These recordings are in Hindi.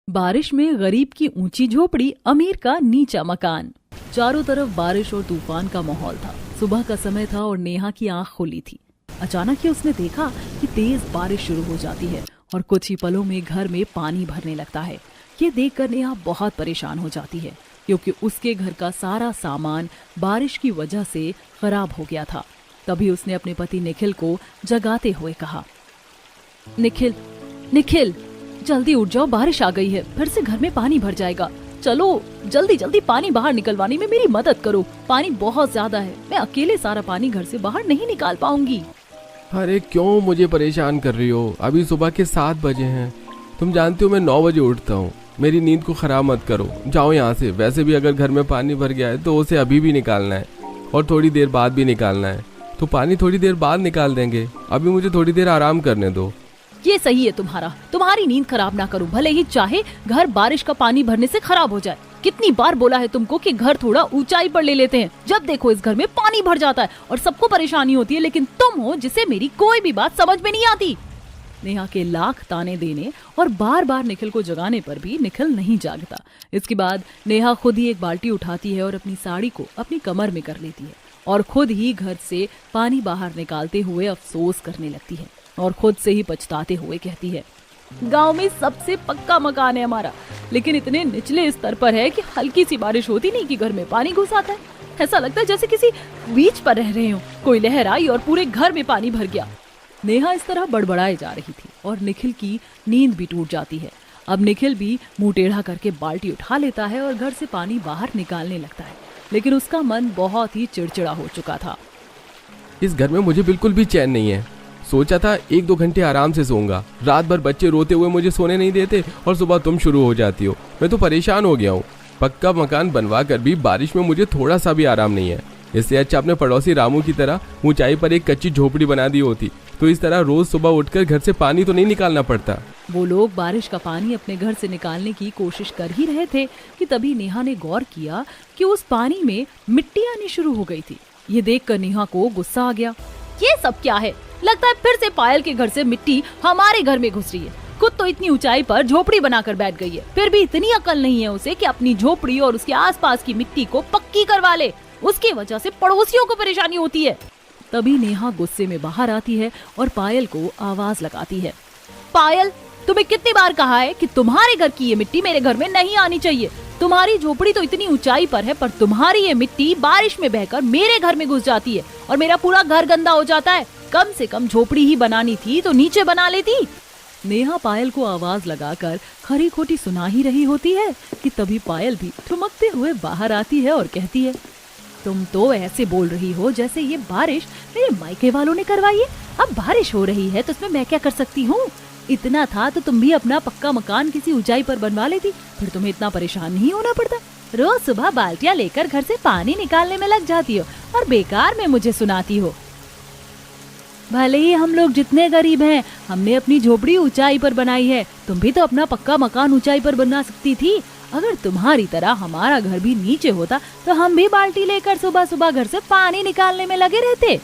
बारिश में गरीब की ऊंची झोपड़ी, अमीर का नीचा मकान। चारों तरफ बारिश और तूफान का माहौल था। सुबह का समय था और नेहा की आंख खुली थी। अचानक ही उसने देखा कि तेज बारिश शुरू हो जाती है और कुछ ही पलों में घर में पानी भरने लगता है। ये देखकर नेहा बहुत परेशान हो जाती है क्योंकि उसके घर का सारा सामान बारिश की वजह से खराब हो गया था। तभी उसने अपने पति निखिल को जगाते हुए कहा, निखिल, निखिल, जल्दी उठ जाओ, बारिश आ गई है, फिर से घर में पानी भर जाएगा। चलो जल्दी जल्दी पानी बाहर निकलवाने में मेरी मदद करो। पानी बहुत ज्यादा है, मैं अकेले सारा पानी घर से बाहर नहीं निकाल पाऊंगी। अरे क्यों मुझे परेशान कर रही हो? अभी सुबह के 7 बजे हैं। तुम जानती हो मैं 9 बजे उठता हूँ। मेरी नींद को खराब मत करो, जाओ यहाँ से। वैसे भी अगर घर में पानी भर गया है तो उसे अभी भी निकालना है और थोड़ी देर बाद भी निकालना है, तो पानी थोड़ी देर बाद निकाल देंगे। अभी मुझे थोड़ी देर आराम करने दो। ये सही है तुम्हारी नींद खराब ना करो, भले ही चाहे घर बारिश का पानी भरने से खराब हो जाए। कितनी बार बोला है तुमको कि घर थोड़ा ऊंचाई पर ले लेते हैं। जब देखो इस घर में पानी भर जाता है और सबको परेशानी होती है, लेकिन तुम हो जिसे मेरी कोई भी बात समझ में नहीं आती। नेहा के लाख ताने देने और बार बार निखिल को जगाने पर भी निखिल नहीं जागता। इसके बाद नेहा खुद ही एक बाल्टी उठाती है और अपनी साड़ी को अपनी कमर में कर लेती है और खुद ही घर से पानी बाहर निकालते हुए अफसोस करने लगती है और खुद से ही पछताते हुए कहती है, गांव में सबसे पक्का मकान है हमारा, लेकिन इतने निचले स्तर पर है कि हल्की सी बारिश होती नहीं कि घर में पानी घुस आता है। ऐसा लगता है जैसे किसी बीच पर रह रहे हो। कोई लहर आई और पूरे घर में पानी भर गया। नेहा इस तरह बड़बड़ाए जा रही थी और निखिल की नींद भी टूट जाती है। अब निखिल भी मुंह टेढ़ा करके बाल्टी उठा लेता है और घर से पानी बाहर निकालने लगता है, लेकिन उसका मन बहुत ही चिड़चिड़ा हो चुका था। इस घर में मुझे बिल्कुल भी चैन नहीं है। सोचा था 1-2 घंटे आराम से सोऊंगा। रात भर बच्चे रोते हुए मुझे सोने नहीं देते और सुबह तुम शुरू हो जाती हो। मैं तो परेशान हो गया हूँ। पक्का मकान बनवा कर भी बारिश में मुझे थोड़ा सा भी आराम नहीं है। इससे अच्छा अपने पड़ोसी रामू की तरह ऊंचाई पर एक कच्ची झोपड़ी बना दी होती, तो इस तरह रोज सुबह उठकर घर से पानी तो नहीं निकालना पड़ता। वो लोग बारिश का पानी अपने घर से निकालने की कोशिश कर ही रहे थे कि तभी नेहा ने गौर किया कि उस पानी में मिट्टी आनी शुरू हो गई थी। ये देखकर नेहा को गुस्सा आ गया। ये सब क्या है? लगता है फिर से पायल के घर से मिट्टी हमारे घर में घुस रही है। खुद तो इतनी ऊंचाई पर झोपड़ी बनाकर बैठ गई है, फिर भी इतनी अकल नहीं है उसे कि अपनी झोपड़ी और उसके आसपास की मिट्टी को पक्की करवा ले। उसकी वजह से पड़ोसियों को परेशानी होती है। तभी नेहा गुस्से में बाहर आती है और पायल को आवाज लगाती है, पायल, तुम्हें कितनी बार कहा है कि तुम्हारे घर की ये मिट्टी मेरे घर में नहीं आनी चाहिए। तुम्हारी झोपड़ी तो इतनी ऊंचाई पर है, पर तुम्हारी ये मिट्टी बारिश में बहकर मेरे घर में घुस जाती है और मेरा पूरा घर गंदा हो जाता है। कम से कम झोपड़ी ही बनानी थी तो नीचे बना लेती। नेहा पायल को आवाज लगाकर खरी खोटी सुना ही रही होती है कि तभी पायल भी ठुमकते हुए बाहर आती है और कहती है, तुम तो ऐसे बोल रही हो जैसे ये बारिश मेरे मायके वालों ने करवाई है। अब बारिश हो रही है तो उसमें मैं क्या कर सकती हूँ? इतना था तो तुम भी अपना पक्का मकान किसी ऊंचाई पर बनवा लेती, फिर तुम्हें इतना परेशान नहीं होना पड़ता। रोज सुबह बाल्टियां लेकर घर से पानी निकालने में लग जाती हो और बेकार में मुझे सुनाती हो। भले ही हम लोग जितने गरीब हैं, हमने अपनी झोपड़ी ऊंचाई पर बनाई है, तुम भी तो अपना पक्का मकान ऊंचाई पर बना सकती थी। अगर तुम्हारी तरह हमारा घर भी नीचे होता तो हम भी बाल्टी लेकर सुबह सुबह घर से पानी निकालने में लगे रहते।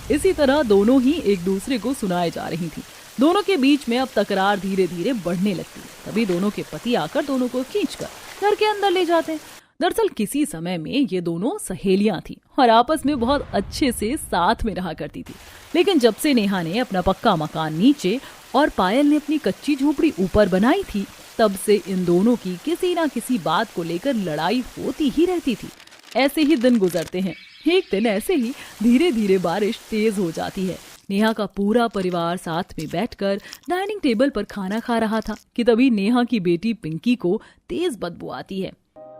इसी तरह दोनों ही एक दूसरे को सुनाए जा रही थी। दोनों के बीच में अब तकरार धीरे धीरे बढ़ने लगती। तभी दोनों के पति आकर दोनों को खींचकर घर के अंदर ले जाते। दरअसल किसी समय में ये दोनों सहेलियां थी और आपस में बहुत अच्छे से साथ में रहा करती थी, लेकिन जब से नेहा ने अपना पक्का मकान नीचे और पायल ने अपनी कच्ची झोपड़ी ऊपर बनाई थी, तब से इन दोनों की किसी ना किसी बात को लेकर लड़ाई होती ही रहती थी। ऐसे ही दिन गुजरते हैं। एक दिन ऐसे ही धीरे धीरे बारिश तेज हो जाती है। नेहा का पूरा परिवार साथ में बैठकर डाइनिंग टेबल पर खाना खा रहा था कि तभी नेहा की बेटी पिंकी को तेज बदबू आती है।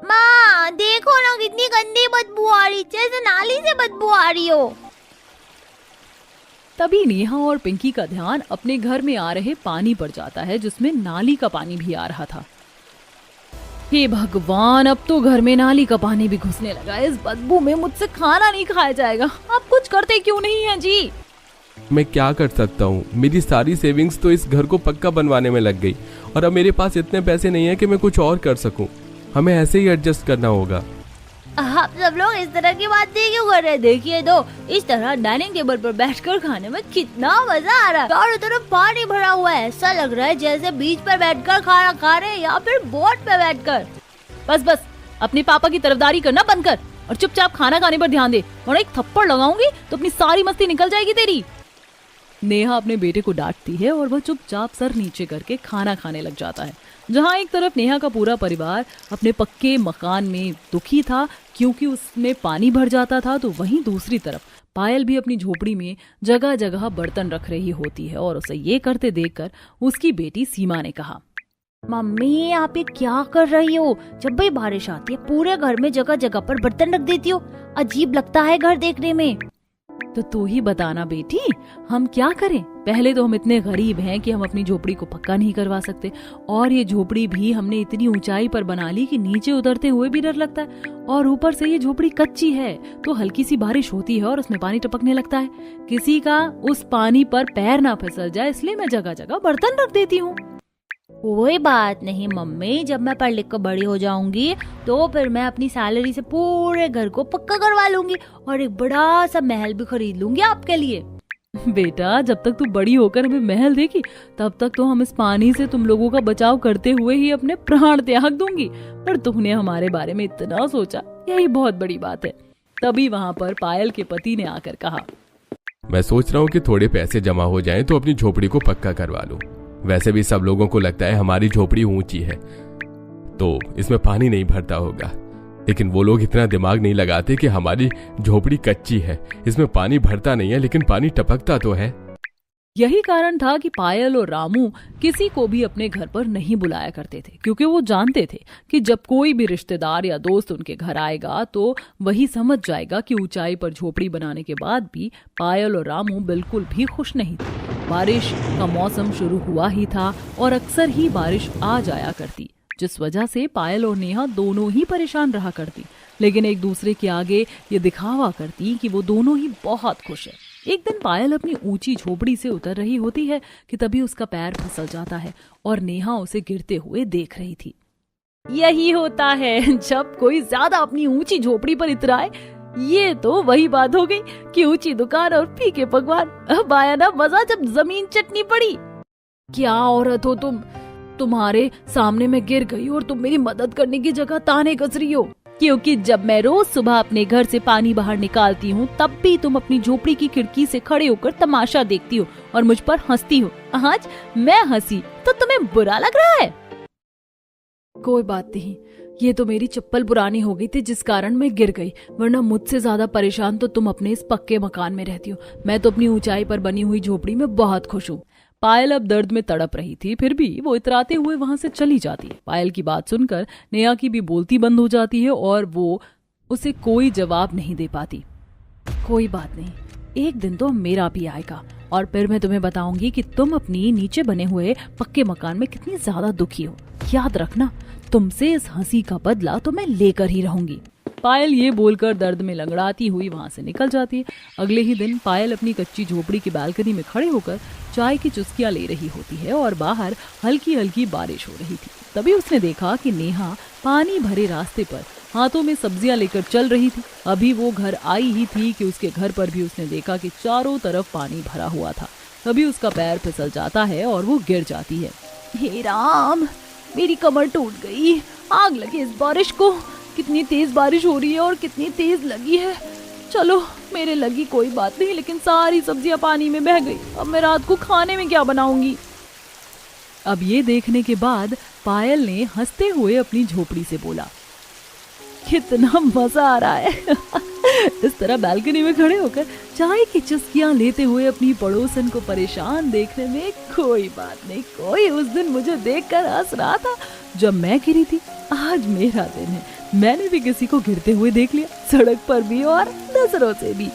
माँ देखो ना, कितनी गंदी बदबू आ रही, जैसे नाली से बदबू आ रही हो। तभी नेहा और पिंकी का ध्यान अपने घर में आ रहे पानी पर जाता है, जिसमें नाली का पानी भी आ रहा था। हे भगवान, अब तो घर में नाली का पानी भी घुसने लगा। इस बदबू में मुझसे खाना नहीं खाया जाएगा। आप कुछ करते क्यों नहीं हैं जी? मैं क्या कर सकता हूँ? मेरी सारी सेविंग्स तो इस घर को पक्का बनवाने में लग गई और अब मेरे पास इतने पैसे नहीं है कि मैं कुछ और कर सकूं। हमें ऐसे ही एडजस्ट करना होगा। आप सब लोग इस तरह की बातें क्यों कर रहे हैं? देखिए तो इस तरह डाइनिंग टेबल पर बैठकर खाने में कितना मजा आ रहा है। चारों तरफ पानी भरा हुआ है, ऐसा लग रहा है जैसे बीच पर बैठकर खाना खा रहे हैं या फिर बोट पे बैठकर। बस बस, अपने पापा की तरफदारी करना बंद कर और चुपचाप खाना खाने पर ध्यान दे, और एक थप्पड़ लगाऊंगी तो अपनी सारी मस्ती निकल जाएगी तेरी। नेहा अपने बेटे को डांटती है और वह चुपचाप सर नीचे करके खाना खाने लग जाता है। जहाँ एक तरफ नेहा का पूरा परिवार अपने पक्के मकान में दुखी था क्योंकि उसमें पानी भर जाता था, तो वहीं दूसरी तरफ पायल भी अपनी झोपड़ी में जगह जगह बर्तन रख रही होती है। और उसे ये करते देखकर उसकी बेटी सीमा ने कहा, मम्मी आप ये क्या कर रही हो? जब भी बारिश आती है पूरे घर में जगह जगह पर बर्तन रख देती हो, अजीब लगता है घर देखने में। तो तू ही बताना बेटी, हम क्या करें? पहले तो हम इतने गरीब हैं कि हम अपनी झोपड़ी को पक्का नहीं करवा सकते, और ये झोपड़ी भी हमने इतनी ऊंचाई पर बना ली कि नीचे उतरते हुए भी डर लगता है, और ऊपर से ये झोपड़ी कच्ची है तो हल्की सी बारिश होती है और उसमें पानी टपकने लगता है। किसी का उस पानी पर पैर ना फिसल जाए इसलिए मैं जगह जगह बर्तन रख देती हूँ। कोई बात नहीं मम्मी, जब मैं पढ़ लिख कर बड़ी हो जाऊंगी तो फिर मैं अपनी सैलरी से पूरे घर को पक्का करवा लूंगी और एक बड़ा सा महल भी खरीद लूंगी आपके लिए। बेटा, जब तक तू बड़ी होकर हमें महल देगी तब तक तो हम इस पानी से तुम लोगों का बचाव करते हुए ही अपने प्राण त्याग दूंगी, पर तुमने हमारे बारे में इतना सोचा, यही बहुत बड़ी बात है। तभी वहाँ पर पायल के पति ने आकर कहा, मैं सोच रहा हूँ कि थोड़े पैसे जमा हो जाएं तो अपनी झोपड़ी को पक्का करवा लूं। वैसे भी सब लोगों को लगता है हमारी झोपड़ी ऊंची है तो इसमें पानी नहीं भरता होगा, लेकिन वो लोग इतना दिमाग नहीं लगाते कि हमारी झोपड़ी कच्ची है, इसमें पानी भरता नहीं है लेकिन पानी टपकता तो है। यही कारण था कि पायल और रामू किसी को भी अपने घर पर नहीं बुलाया करते थे, क्योंकि वो जानते थे कि जब कोई भी रिश्तेदार या दोस्त उनके घर आएगा तो वही समझ जाएगा कि ऊंचाई पर झोपड़ी बनाने के बाद भी पायल और रामू बिल्कुल भी खुश नहीं थे। बारिश का मौसम शुरू हुआ ही था और अक्सर ही बारिश आ जाया करती, जिस वजह से पायल और नेहा दोनों ही परेशान रहा करती, लेकिन एक दूसरे के आगे ये दिखावा करती कि वो दोनों ही बहुत खुश है। एक दिन पायल अपनी ऊंची झोपड़ी से उतर रही होती है कि तभी उसका पैर फिसल जाता है और नेहा उसे गिरते हुए देख रही थी। यही होता है जब कोई ज्यादा अपनी ऊंची झोपड़ी पर इतराए। ये तो वही बात हो गई कि ऊंची दुकान और फीके पकवान। अब आया ना मजा जब जमीन चटनी पड़ी। क्या औरत हो तुम, तुम्हारे सामने मैं गिर गई और तुम मेरी मदद करने की जगह ताने कस रही हो, क्योंकि जब मैं रोज सुबह अपने घर से पानी बाहर निकालती हूँ तब भी तुम अपनी झोपड़ी की खिड़की से खड़े होकर तमाशा देखती हो और मुझ पर हंसती हो। आज मैं हंसी तो तुम्हें बुरा लग रहा है? कोई बात नहीं, ये तो मेरी चप्पल पुरानी हो गई थी जिस कारण मैं गिर गई, वरना मुझसे ज्यादा परेशान तो तुम अपने इस पक्के मकान में रहती हो। मैं तो अपनी ऊंचाई पर बनी हुई झोपड़ी में बहुत खुश हूँ। पायल अब दर्द में तड़प रही थी, फिर भी वो इतराते हुए वहां से चली जाती है। पायल की बात सुनकर नेहा की भी बोलती बंद हो जाती है और वो उसे कोई जवाब नहीं दे पाती। कोई बात नहीं, एक दिन तो मेरा भी आएगा और फिर मैं तुम्हें बताऊंगी कि तुम अपनी नीचे बने हुए पक्के मकान में कितनी ज्यादा दुखी हो। याद रखना, तुमसे इस हंसी का बदला तो मैं लेकर ही रहूंगी। पायल ये बोलकर दर्द में लंगड़ाती हुई वहां से निकल जाती है। अगले ही दिन पायल अपनी कच्ची झोपड़ी की बालकनी में खड़े होकर चाय की चुस्कियां ले रही होती है और बाहर हल्की हल्की बारिश हो रही थी। तभी उसने देखा कि नेहा पानी भरे रास्ते पर हाथों में सब्जियां लेकर चल रही थी। अभी वो घर आई ही थी कि उसके घर पर भी उसने देखा कि चारों तरफ पानी भरा हुआ था। तभी उसका पैर फिसल जाता है और वो गिर जाती है। हे राम, मेरी कमर टूट गई, आग लगी इस बारिश को। कितनी तेज बारिश हो रही है और कितनी तेज लगी है। चलो, मेरे लगी कोई बात नहीं, लेकिन सारी सब्जियां पानी में बह गई। अब मैं रात को खाने में क्या बनाऊंगी? अब ये देखने के बाद पायल ने हंसते हुए अपनी झोपड़ी से बोला, कितना मजा आ रहा है इस तरह बालकनी में खड़े होकर चाय की चुस्कियां लेते हुए अपनी पड़ोसन को परेशान देखने में। कोई बात नहीं, कोई उस दिन मुझे देखकर हंस रहा था जब मैं गिरी थी। आज मेरा दिन है, मैंने भी किसी को गिरते हुए देख लिया, सड़क पर भी और नजरों से भी।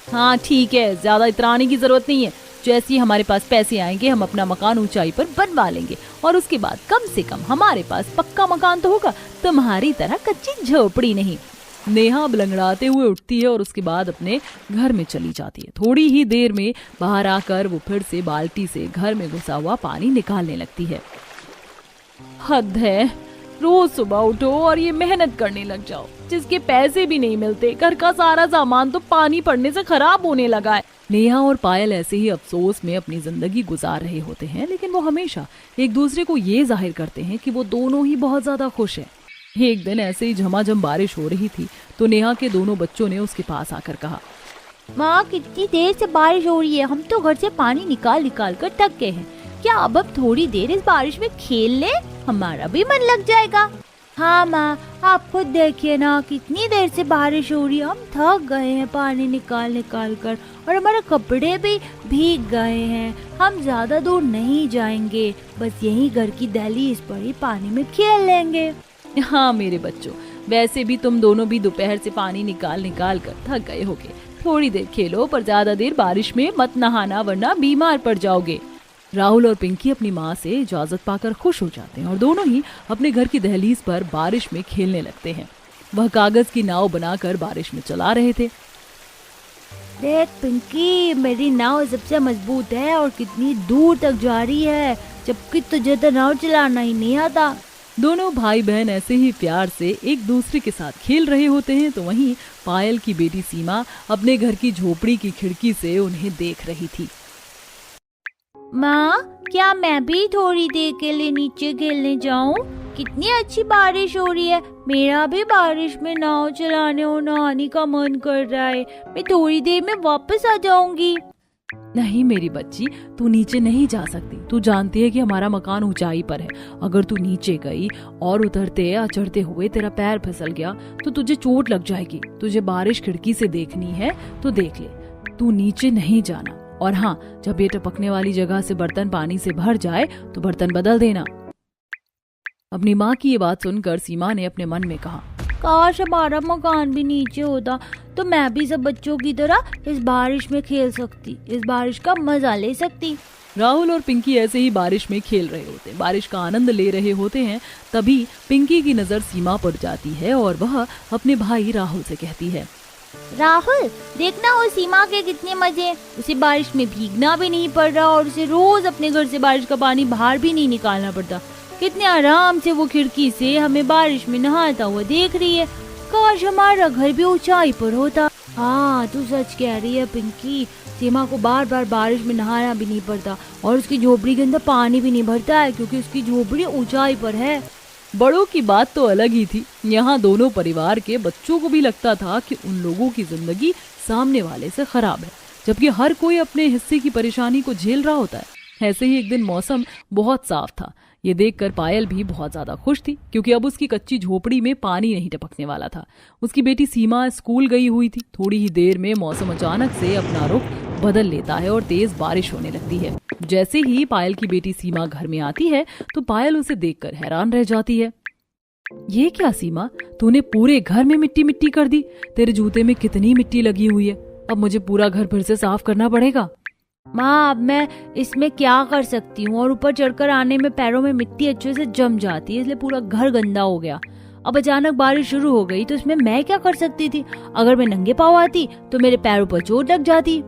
हाँ ठीक है, ज्यादा इतराने की जरूरत नहीं है। जैसे ही हमारे पास पैसे आएंगे हम अपना मकान ऊंचाई पर बनवा लेंगे और उसके बाद कम से कम हमारे पास पक्का मकान तो होगा, तुम्हारी तरह कच्ची झोपड़ी नहीं। नेहा लंगड़ाते हुए उठती है और उसके बाद अपने घर में चली जाती है। थोड़ी ही देर में बाहर आकर वो फिर से बाल्टी से घर में घुसा हुआ पानी निकालने लगती है। हद है, रोज सुबह उठो और ये मेहनत करने लग जाओ, जिसके पैसे भी नहीं मिलते। घर का सारा सामान तो पानी पड़ने से खराब होने लगा है। नेहा और पायल ऐसे ही अफसोस में अपनी जिंदगी गुजार रहे होते हैं, लेकिन वो हमेशा एक दूसरे को ये जाहिर करते हैं कि वो दोनों ही बहुत ज्यादा खुश हैं। एक दिन ऐसे ही झमाझम बारिश हो रही थी तो नेहा के दोनों बच्चों ने उसके पास आकर कहा, माँ कितनी देर से बारिश हो रही है, हम तो घर से पानी निकाल निकाल कर थक गए हैं। क्या अब थोड़ी देर इस बारिश में खेल ले, हमारा भी मन लग जाएगा। हाँ माँ, आप खुद देखिए ना, कितनी देर से बारिश हो रही है, हम थक गए हैं पानी निकाल निकाल कर, और हमारे कपड़े भी भीग गए हैं। हम ज्यादा दूर नहीं जाएंगे, बस यहीं घर की दहलीज पर ही पानी में खेल लेंगे। हाँ मेरे बच्चों, वैसे भी तुम दोनों भी दोपहर से पानी निकाल निकाल कर थक गए होगे। थोड़ी देर खेलो, पर ज्यादा देर बारिश में मत नहाना, वरना बीमार पड़ जाओगे। राहुल और पिंकी अपनी माँ से इजाजत पाकर खुश हो जाते हैं और दोनों ही अपने घर की दहलीज पर बारिश में खेलने लगते हैं। वह कागज की नाव बनाकर बारिश में चला रहे थे। देख पिंकी, मेरी नाव सबसे मजबूत है और कितनी दूर तक जा रही है, जबकि तुझे तो नाव चलाना ही नहीं आता। दोनों भाई बहन ऐसे ही प्यार से एक दूसरे के साथ खेल रहे होते हैं तो वहीं पायल की बेटी सीमा अपने घर की झोपड़ी की खिड़की से उन्हें देख रही थी। माँ, क्या मैं भी थोड़ी देर के लिए नीचे खेलने जाऊँ? कितनी अच्छी बारिश हो रही है, मेरा भी बारिश में नाव चलाने और नहाने का मन कर रहा है। मैं थोड़ी देर में वापस आ जाऊंगी। नहीं मेरी बच्ची, तू नीचे नहीं जा सकती। तू जानती है कि हमारा मकान ऊंचाई पर है। अगर तू नीचे गई और उतरते या चढ़ते हुए तेरा पैर फिसल गया तो तुझे चोट लग जाएगी। तुझे बारिश खिड़की से देखनी है तो देख ले, तू नीचे नहीं जाना। और हाँ, जब ये टपकने वाली जगह से बर्तन पानी से भर जाए तो बर्तन बदल देना। अपनी माँ की ये बात सुनकर सीमा ने अपने मन में कहा, काश हमारा मकान भी नीचे होता तो मैं भी सब बच्चों की तरह इस बारिश में खेल सकती, इस बारिश का मजा ले सकती। राहुल और पिंकी ऐसे ही बारिश में खेल रहे होते, बारिश का आनंद ले रहे होते हैं। तभी पिंकी की नजर सीमा पर जाती है और वह अपने भाई राहुल से कहती है, राहुल देखना, वो सीमा के कितने मजे, उसे बारिश में भीगना भी नहीं पड़ रहा और उसे रोज अपने घर से बारिश का पानी बाहर भी नहीं निकालना पड़ता। कितने आराम से वो खिड़की से हमें बारिश में नहाता हुआ देख रही है। काश हमारा घर भी ऊंचाई पर होता। हाँ, तू सच कह रही है पिंकी, सीमा को बार बार बारिश में नहाना भी नहीं पड़ता और उसकी झोपड़ी के अंदर पानी भी नहीं भरता है, क्योंकि उसकी झोपड़ी ऊंचाई पर है। बड़ों की बात तो अलग ही थी। यहाँ दोनों परिवार के बच्चों को भी लगता था कि उन लोगों की जिंदगी सामने वाले से खराब है, जबकि हर कोई अपने हिस्से की परेशानी को झेल रहा होता है। ऐसे ही एक दिन मौसम बहुत साफ था। ये देखकर पायल भी बहुत ज्यादा खुश थी, क्योंकि अब उसकी कच्ची झोपड़ी में पानी नहीं टपकने वाला था। उसकी बेटी सीमा स्कूल गई हुई थी। थोड़ी ही देर में मौसम अचानक से अपना रुख बदल लेता है और तेज बारिश होने लगती है। जैसे ही पायल की बेटी सीमा घर में आती है तो पायल उसे देखकर हैरान रह जाती है। ये क्या सीमा, तूने पूरे घर में मिट्टी मिट्टी कर दी। तेरे जूते में कितनी मिट्टी लगी हुई है। अब मुझे पूरा घर फिर से साफ करना पड़ेगा। माँ, अब मैं इसमें क्या कर सकती हूँ, और ऊपर चढ़कर आने में पैरों में मिट्टी अच्छे से जम जाती है, इसलिए पूरा घर गंदा हो गया। अब अचानक बारिश शुरू हो गई तो इसमें मैं क्या कर सकती थी। अगर मैं नंगे पाँव आती तो मेरे पैरों पर चोट लग जाती।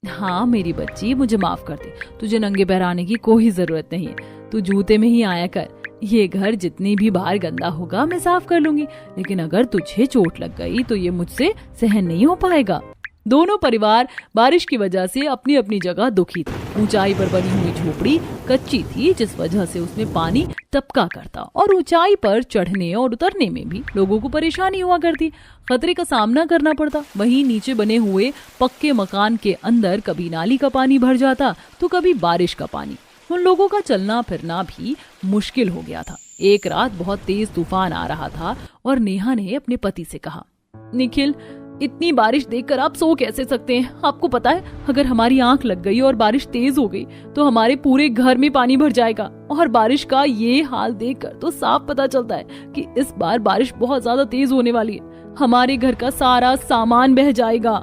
हाँ मेरी बच्ची, मुझे माफ कर दे, तुझे नंगे पैर आने की कोई जरूरत नहीं है। तू जूते में ही आया कर। ये घर जितनी भी बार गंदा होगा मैं साफ कर लूंगी, लेकिन अगर तुझे चोट लग गई तो ये मुझसे सहन नहीं हो पाएगा। दोनों परिवार बारिश की वजह से अपनी अपनी जगह दुखी थे। ऊंचाई पर बनी हुई झोपड़ी कच्ची थी, जिस वजह से उसमें पानी टपका करता और ऊंचाई पर चढ़ने और उतरने में भी लोगों को परेशानी हुआ करती, खतरे का सामना करना पड़ता। वहीं नीचे बने हुए पक्के मकान के अंदर कभी नाली का पानी भर जाता तो कभी बारिश का पानी। उन लोगों का चलना फिरना भी मुश्किल हो गया था। एक रात बहुत तेज तूफान आ रहा था और नेहा ने अपने पति से कहा, निखिल, इतनी बारिश देखकर आप सो कैसे सकते हैं। आपको पता है, अगर हमारी आंख लग गई और बारिश तेज हो गई तो हमारे पूरे घर में पानी भर जाएगा। और बारिश का ये हाल देखकर तो साफ पता चलता है कि इस बार बारिश बहुत ज्यादा तेज होने वाली है। हमारे घर का सारा सामान बह जाएगा।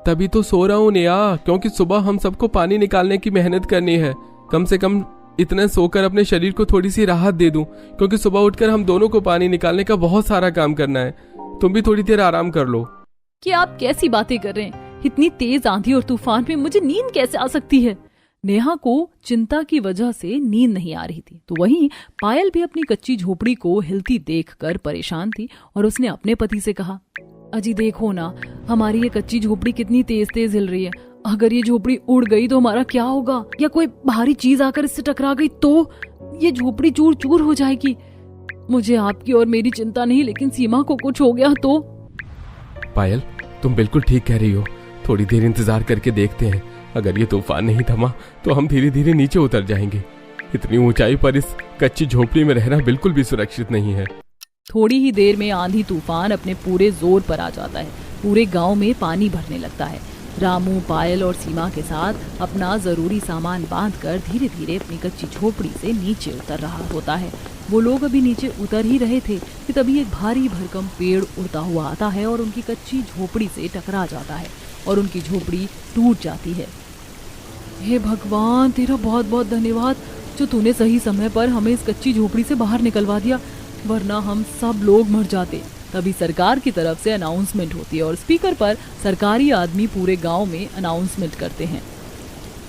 तभी तो सो रहा हूँ नेहा, क्योंकि सुबह हम सबको पानी निकालने की मेहनत करनी है। कम से कम इतने सोकर अपने शरीर को थोड़ी सी राहत दे दूं, क्योंकि सुबह उठकर हम दोनों को पानी निकालने का बहुत सारा काम करना है। तुम भी थोड़ी देर आराम कर लो। कि आप कैसी बातें कर रहे हैं। इतनी तेज आंधी और तूफान में मुझे नींद कैसे आ सकती है। नेहा को चिंता की वजह से नींद नहीं आ रही थी, तो वहीं पायल भी अपनी कच्ची झोपड़ी को हिलती देखकर परेशान थी और उसने अपने पति से कहा, अजी देखो ना, हमारी ये कच्ची झोपड़ी कितनी तेज तेज हिल रही है। अगर ये झोपड़ी उड़ गई तो हमारा क्या होगा? या कोई भारी चीज आकर इससे टकरा गई तो ये झोपड़ी चूर चूर हो जाएगी। मुझे आपकी और मेरी चिंता नहीं, लेकिन सीमा को कुछ हो गया तो। पायल, तुम बिल्कुल ठीक कह रही हो। थोड़ी देर इंतजार करके देखते हैं। अगर ये तूफान नहीं थमा तो हम धीरे धीरे नीचे उतर जाएंगे। इतनी ऊंचाई पर इस कच्ची झोपड़ी में रहना बिल्कुल भी सुरक्षित नहीं है। थोड़ी ही देर में आंधी तूफान अपने पूरे जोर पर आ जाता है। पूरे गांव में पानी भरने लगता है। रामू, पायल और सीमा के साथ अपना जरूरी सामान बांधकर धीरे धीरे अपनी कच्ची झोपड़ी से नीचे उतर रहा होता है। वो लोग अभी नीचे उतर ही रहे थे कि तभी एक भारी भरकम पेड़ उड़ता हुआ आता है और उनकी कच्ची झोपड़ी से टकरा जाता है और उनकी झोपड़ी टूट जाती है। हे भगवान, तेरा बहुत बहुत धन्यवाद जो तूने सही समय पर हमें इस कच्ची झोपड़ी से बाहर निकलवा दिया, वरना हम सब लोग मर जाते। तभी सरकार की तरफ से अनाउंसमेंट होती है और स्पीकर पर सरकारी आदमी पूरे गांव में अनाउंसमेंट करते हैं।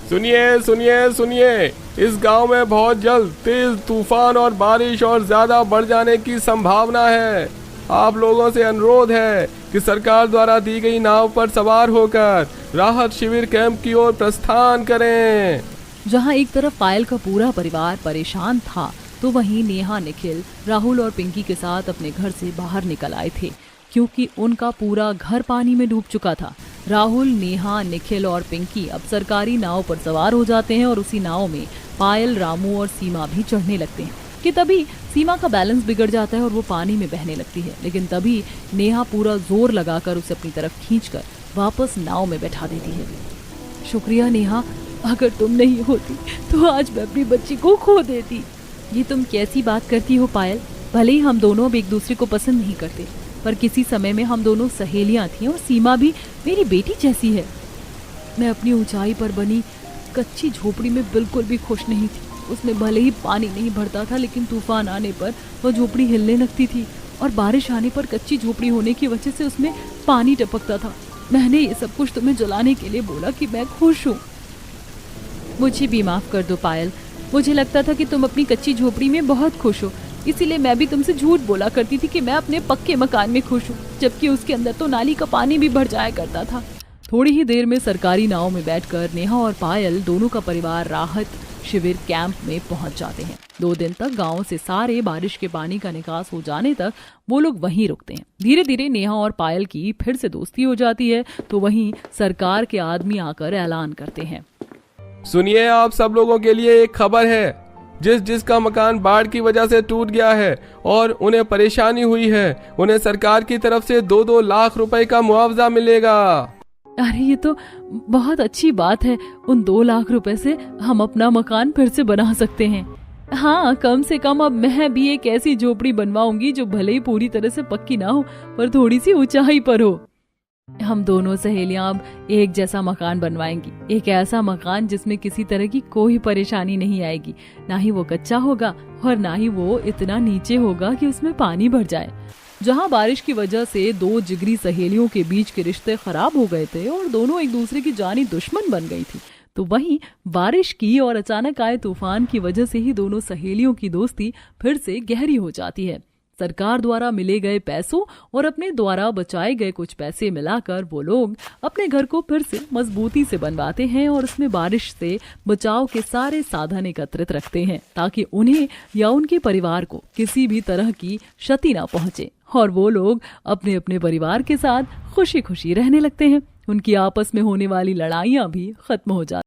सुनिए सुनिए सुनिए, इस गांव में बहुत जल्द तेज तूफान और बारिश और ज्यादा बढ़ जाने की संभावना है। आप लोगों से अनुरोध है कि सरकार द्वारा दी गई नाव पर सवार होकर राहत शिविर कैंप की ओर प्रस्थान करें। जहां एक तरफ पायल का पूरा परिवार परेशान था, तो वहीं नेहा, निखिल, राहुल और पिंकी के साथ अपने घर से बाहर निकल आए थे, क्योंकि उनका पूरा घर पानी में डूब चुका था। राहुल, नेहा, निखिल और पिंकी अब सरकारी नाव पर सवार हो जाते हैं और उसी नाव में पायल, रामू और सीमा भी चढ़ने लगते हैं कि तभी सीमा का बैलेंस बिगड़ जाता है और वो पानी में बहने लगती है। लेकिन तभी नेहा पूरा जोर लगाकर उसे अपनी तरफ खींचकर वापस नाव में बैठा देती है। शुक्रिया नेहा, अगर तुम नहीं होती तो आज मैं अपनी बच्ची को खो देती। ये तुम कैसी बात करती हो पायल? भले ही हम दोनों अब एक दूसरे को पसंद नहीं करते, पर किसी समय में हम दोनों सहेलियां थी और सीमा भी मेरी बेटी जैसी है। मैं अपनी ऊंचाई पर बनी कच्ची झोपड़ी में बिल्कुल भी खुश नहीं थी। उसमें भले ही पानी नहीं भरता था, लेकिन तूफान आने पर वह झोपड़ी हिलने लगती थी और बारिश आने पर कच्ची झोपड़ी होने की वजह से उसमें पानी टपकता था। मैंने ये सब कुछ तुम्हें जलाने के लिए बोला कि मैं खुश हूँ। मुझे भी माफ कर दो पायल, मुझे लगता था कि तुम अपनी कच्ची झोपड़ी में बहुत खुश हो, इसीलिए मैं भी तुमसे झूठ बोला करती थी कि मैं अपने पक्के मकान में खुश हूँ, जबकि उसके अंदर तो नाली का पानी भी भर जाया करता था। थोड़ी ही देर में सरकारी नाव में बैठकर नेहा और पायल दोनों का परिवार राहत शिविर कैंप में पहुंच जाते हैं। 2 दिन तक गांव से सारे बारिश के पानी का निकास हो जाने तक वो लोग वहीं रुकते हैं। धीरे धीरे नेहा और पायल की फिर से दोस्ती हो जाती है, तो वहीं सरकार के आदमी आकर ऐलान करते हैं, सुनिए, आप सब लोगों के लिए एक खबर है। जिसका मकान बाढ़ की वजह से टूट गया है और उन्हें परेशानी हुई है, उन्हें सरकार की तरफ से 2-2 लाख रुपए का मुआवजा मिलेगा। अरे ये तो बहुत अच्छी बात है। उन 2 लाख रुपए से हम अपना मकान फिर से बना सकते हैं। हाँ, कम से कम अब मैं भी एक ऐसी झोपड़ी बनवाऊंगी जो भले ही पूरी तरह से पक्की ना हो, पर थोड़ी सी ऊंचाई पर हो। हम दोनों सहेलियां अब एक जैसा मकान बनवाएंगी, एक ऐसा मकान जिसमें किसी तरह की कोई परेशानी नहीं आएगी। ना ही वो कच्चा होगा और ना ही वो इतना नीचे होगा कि उसमें पानी भर जाए। जहां बारिश की वजह से 2 जिगरी सहेलियों के बीच के रिश्ते खराब हो गए थे और दोनों एक दूसरे की जानी दुश्मन बन गई थी, तो वहीं बारिश की और अचानक आए तूफान की वजह से ही दोनों सहेलियों की दोस्ती फिर से गहरी हो जाती है। सरकार द्वारा मिले गए पैसों और अपने द्वारा बचाए गए कुछ पैसे मिलाकर वो लोग अपने घर को फिर से मजबूती से बनवाते हैं और उसमें बारिश से बचाव के सारे साधन एकत्रित रखते हैं, ताकि उन्हें या उनके परिवार को किसी भी तरह की क्षति ना पहुंचे और वो लोग अपने अपने परिवार के साथ खुशी खुशी रहने लगते हैं। उनकी आपस में होने वाली लड़ाइयां भी खत्म हो जाती